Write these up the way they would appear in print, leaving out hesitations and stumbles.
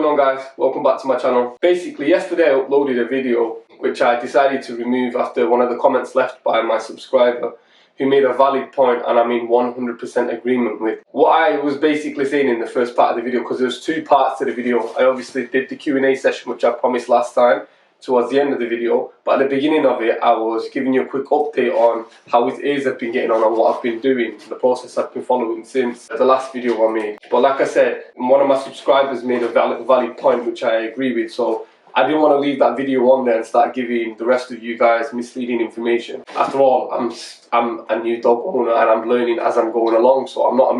going on, guys? Welcome back to my channel. Basically, yesterday I uploaded a video which I decided to remove after one of the comments left by my subscriber who made a valid point and I'm in 100% agreement with. What I was basically saying in the first part of the video, because there's two parts to the video. I obviously did the Q&A session which I promised last time towards the end of the video, but at the beginning of it I was giving you a quick update on how his ears have been getting on and what I've been doing, the process I've been following since the last video I made. But like I said, one of my subscribers made a valid point which I agree with, so I didn't want to leave that video on there and start giving the rest of you guys misleading information. After all, I'm a new dog owner and I'm learning as I'm going along, so I'm not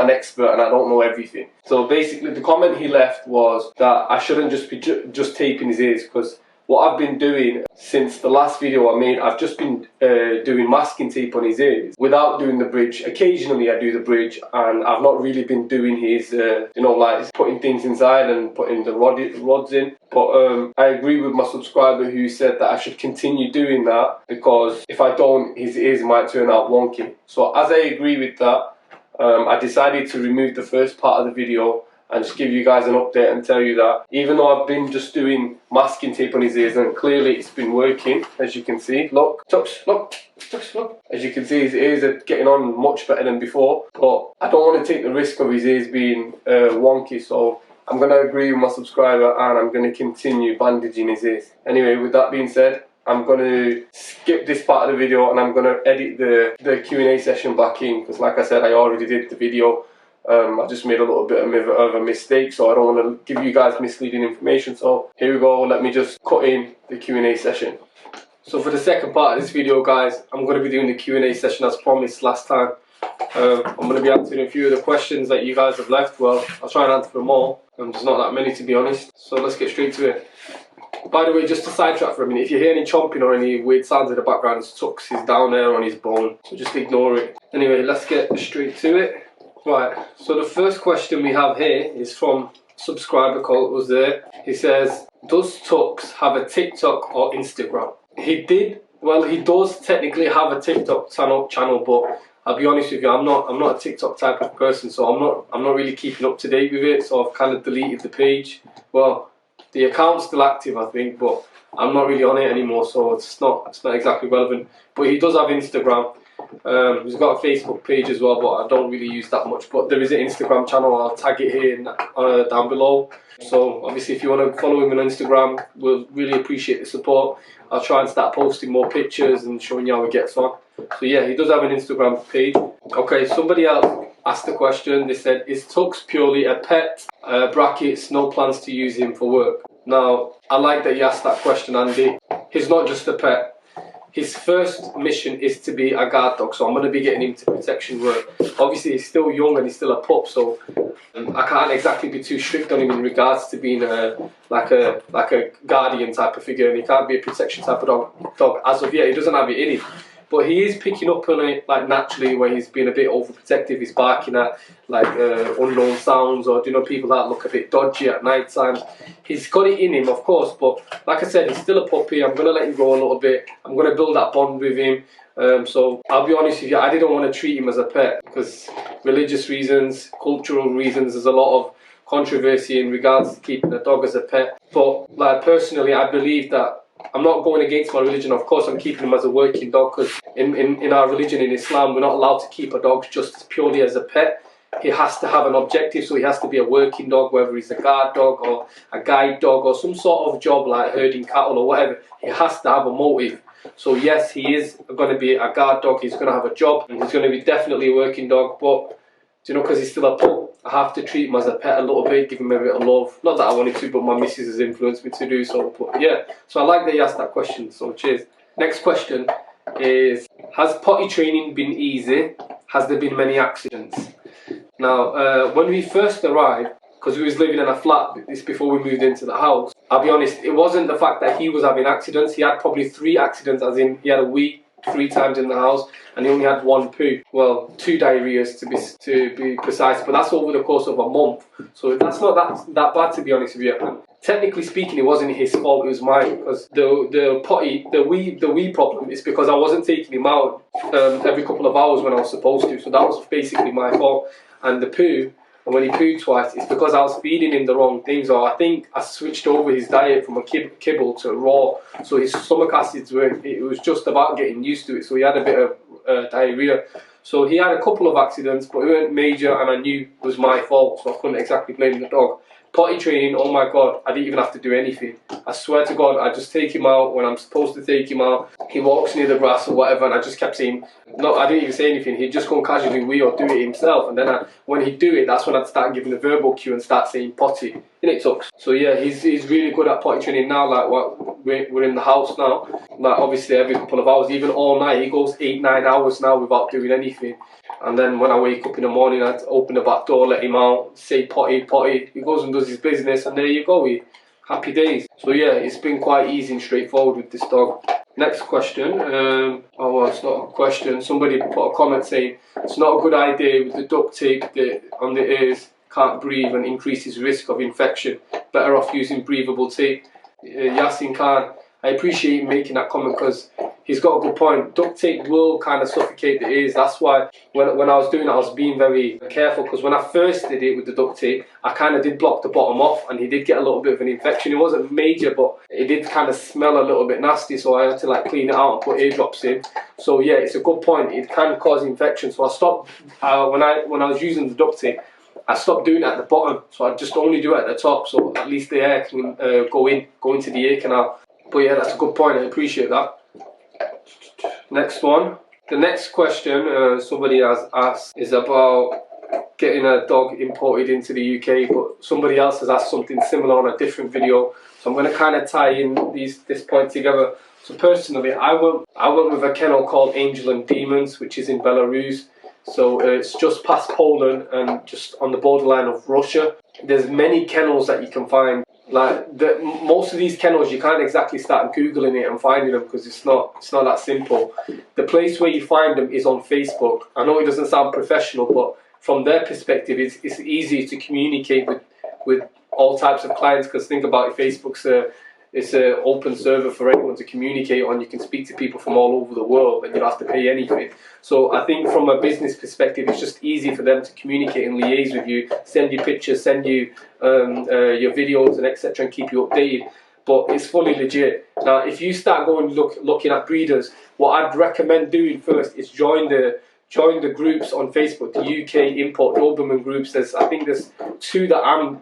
an expert and I don't know everything. So basically the comment he left was that I shouldn't just be just taping his ears, because what I've been doing since the last video I made, I've just been doing masking tape on his ears without doing the bridge. Occasionally I do the bridge, and I've not really been doing his, like putting things inside and putting the rods in. But I agree with my subscriber who said that I should continue doing that, because if I don't, his ears might turn out wonky. So as I agree with that, I decided to remove the first part of the video and just give you guys an update and tell you that even though I've been just doing masking tape on his ears and clearly it's been working, as you can see, look, touch, look, touch, look. As you can see, his ears are getting on much better than before, but I don't want to take the risk of his ears being wonky, so I'm going to agree with my subscriber and I'm going to continue bandaging his ears. Anyway, with that being said, I'm going to skip this part of the video and I'm going to edit the Q&A session back in, because like I said, I already did the video. I just made a little bit of a mistake, so I don't want to give you guys misleading information. So here we go, let me just cut in the Q&A session. So for the second part of this video, guys, I'm going to be doing the Q&A session as promised last time. I'm going to be answering a few of the questions that you guys have left. Well, I'll try and answer them all. There's not that many, to be honest. So let's get straight to it. By the way, just to sidetrack for a minute, if you hear any chomping or any weird sounds in the background, it's Tux. He's down there on his bone, so just ignore it. Anyway, let's get straight to it. Right, so the first question we have here is from subscriber called was there. He says, does Tux have a TikTok or Instagram? He does technically have a TikTok channel, but I'll be honest with you, I'm not a TikTok type of person, so I'm not really keeping up to date with it, so I've kind of deleted the page. Well, the account's still active, I think, but I'm not really on it anymore, so it's not exactly relevant. But he does have Instagram. He's got a Facebook page as well, but I don't really use that much. But there is an Instagram channel, I'll tag it here down below. So obviously if you want to follow him on Instagram, we'll really appreciate the support. I'll try and start posting more pictures and showing you how he gets on. So yeah, he does have an Instagram page. Okay, somebody else asked the question. They said, is Tux purely a pet? Brackets, no plans to use him for work. Now, I like that you asked that question, Andy. He's not just a pet. His first mission is to be a guard dog, so I'm going to be getting him to protection work. Obviously he's still young and he's still a pup, so I can't exactly be too strict on him in regards to being like a guardian type of figure, and he can't be a protection type of dog as of yet. He doesn't have it in him. But he is picking up on it like naturally, where he's being a bit overprotective. He's barking at like unknown sounds, or people that look a bit dodgy at night times. He's got it in him, of course, but like I said, he's still a puppy. I'm going to let him grow a little bit. I'm going to build that bond with him. So I'll be honest with you, I didn't want to treat him as a pet because religious reasons, cultural reasons, there's a lot of controversy in regards to keeping a dog as a pet. But like personally, I believe that I'm not going against my religion. Of course I'm keeping him as a working dog, because in our religion, in Islam, we're not allowed to keep a dog just purely as a pet. He has to have an objective, so he has to be a working dog, whether he's a guard dog or a guide dog or some sort of job like herding cattle or whatever. He has to have a motive. So yes, he is going to be a guard dog, he's going to have a job, and he's going to be definitely a working dog, but because he's still a pup, I have to treat him as a pet a little bit, give him a bit of love. Not that I wanted to, but my missus has influenced me to do so. But yeah, so I like that you asked that question, so cheers. Next question is, has potty training been easy? Has there been many accidents? Now, when we first arrived, because we was living in a flat this before we moved into the house, I'll be honest, it wasn't the fact that he was having accidents. He had probably 3 accidents, as in he had a wee 3 times in the house, and he only had 1 poo. Well, 2 diarrheas to be precise, but that's over the course of a month. So that's not that bad, to be honest with you. And technically speaking, it wasn't his fault, it was mine, because the wee problem is because I wasn't taking him out every couple of hours when I was supposed to. So that was basically my fault. And the poo, and when he pooed twice, it's because I was feeding him the wrong things, or I think I switched over his diet from a kibble to raw, so his stomach acids it was just about getting used to it, so he had a bit of diarrhea. So he had a couple of accidents, but it weren't major, and I knew it was my fault, so I couldn't exactly blame the dog. Potty training, oh my god, I didn't even have to do anything. I swear to God, I just take him out when I'm supposed to take him out. He walks near the grass or whatever, and I just kept saying, no, I didn't even say anything. He'd just go casually wee or do it himself, and then when he'd do it, that's when I'd start giving a verbal cue and start saying potty. And it sucks. So yeah, he's really good at potty training now. Like we're in the house now. Like obviously every couple of hours, even all night, he goes 8-9 hours now without doing anything. And then when I wake up in the morning, I'd open the back door, let him out, say potty, potty. He goes and does his business, and there you go. Happy days. So yeah, it's been quite easy and straightforward with this dog. Next question. Oh well, it's not a question. Somebody put a comment saying it's not a good idea with the duct tape on the ears, can't breathe and increases risk of infection. Better off using breathable tape. Yasin Khan, I appreciate you making that comment because he's got a good point. Duct tape will kind of suffocate the ears. That's why when I was doing it, I was being very careful, because when I first did it with the duct tape, I kind of did block the bottom off, and he did get a little bit of an infection. It wasn't major, but it did kind of smell a little bit nasty, so I had to like clean it out and put ear drops in. So yeah, it's a good point. It can cause infection. So I stopped when I was using the duct tape. I stopped doing it at the bottom, so I just only do it at the top, so at least the air can go into the ear canal. But yeah, that's a good point. I appreciate that. Next one. The next question somebody has asked is about getting a dog imported into the UK, but somebody else has asked something similar on a different video. So I'm going to kind of tie in this point together. So personally, I went with a kennel called Angel and Demons, which is in Belarus. So it's just past Poland and just on the borderline of Russia. There's many kennels that you can find. Like most of these kennels, you can't exactly start googling it and finding them, because it's not that simple. The place where you find them is on Facebook. I know it doesn't sound professional, but from their perspective, it's easy to communicate with all types of clients, because think about it, Facebook's it's an open server for anyone to communicate on. You can speak to people from all over the world and you don't have to pay anything. So I think from a business perspective, it's just easy for them to communicate and liaise with you, send you pictures, send you your videos and etc. and keep you updated. But it's fully legit. Now, if you start going looking at breeders, what I'd recommend doing first is join the groups on Facebook, the UK Import Doberman groups. I think there's 2 that I'm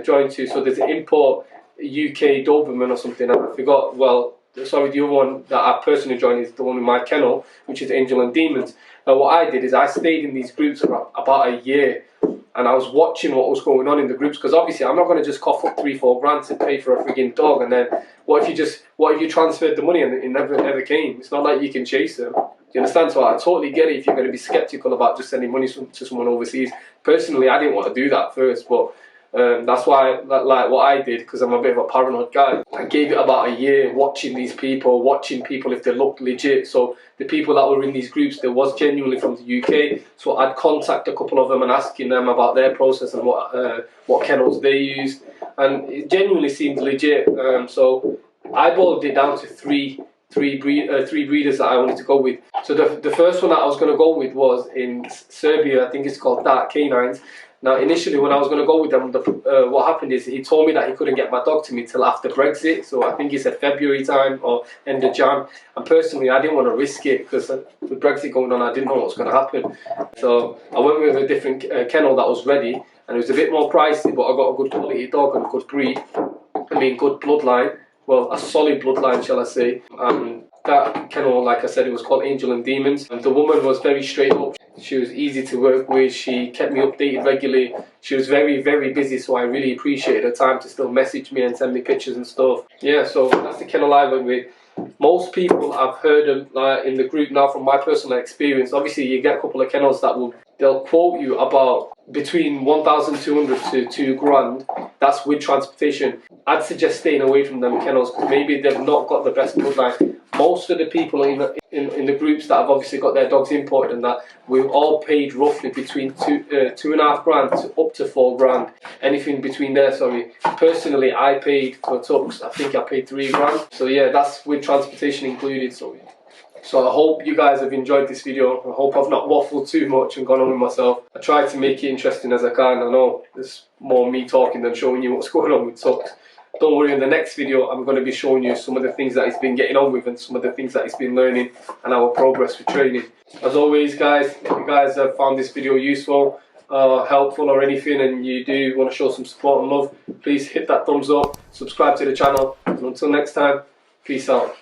joined to. So there's an Import UK Doberman or something, I forgot. Well, sorry, the other one that I personally joined is the one in my kennel, which is Angel and Demons. Now what I did is I stayed in these groups for about a year, and I was watching what was going on in the groups, because obviously I'm not going to just cough up 3-4 grand to pay for a frigging dog, and then what if you transferred the money and it never came? It's not like you can chase them. Do you understand? So I totally get it if you're going to be skeptical about just sending money to someone overseas. Personally, I didn't want to do that first, but that's why, like what I did, because I'm a bit of a paranoid guy, I gave it about a year watching these people, if they looked legit. So the people that were in these groups, they was genuinely from the UK. So I'd contact a couple of them and asking them about their process and what kennels they used, and it genuinely seemed legit. So I boiled it down to three breeders that I wanted to go with. So the first one that I was going to go with was in Serbia. I think it's called Dark Canines. Now, initially, when I was going to go with them, what happened is he told me that he couldn't get my dog to me till after Brexit. So I think he said February time or end of Jan. And personally, I didn't want to risk it, because with Brexit going on, I didn't know what was going to happen. So I went with a different kennel that was ready, and it was a bit more pricey, but I got a good quality dog and a good breed. I mean, good bloodline. Well, a solid bloodline, shall I say. And that kennel, like I said, it was called Angel and Demons. And the woman was very straight up. She was easy to work with. She kept me updated regularly. She was very, very busy, so I really appreciated her time to still message me and send me pictures and stuff. Yeah, so that's the kennel I went with. Most people I've heard of in the group now, from my personal experience, obviously you get a couple of kennels that they'll quote you about between 1,200 to 2 grand. That's with transportation. I'd suggest staying away from them kennels, because maybe they've not got the best bloodline. Most of the people in the groups that have obviously got their dogs imported and that, we've all paid roughly between 2.5 grand to up to 4 grand. Anything between there, sorry. Personally, I paid for Tux, I think I paid 3 grand. So yeah, that's with transportation included. So So I hope you guys have enjoyed this video. I hope I've not waffled too much and gone on with myself. I tried to make it interesting as I can. I know there's more me talking than showing you what's going on with Tux. Don't worry, in the next video I'm going to be showing you some of the things that he's been getting on with and some of the things that he's been learning and our progress with training. As always guys, if you guys have found this video useful, helpful or anything, and you do want to show some support and love, please hit that thumbs up, subscribe to the channel, and until next time, peace out.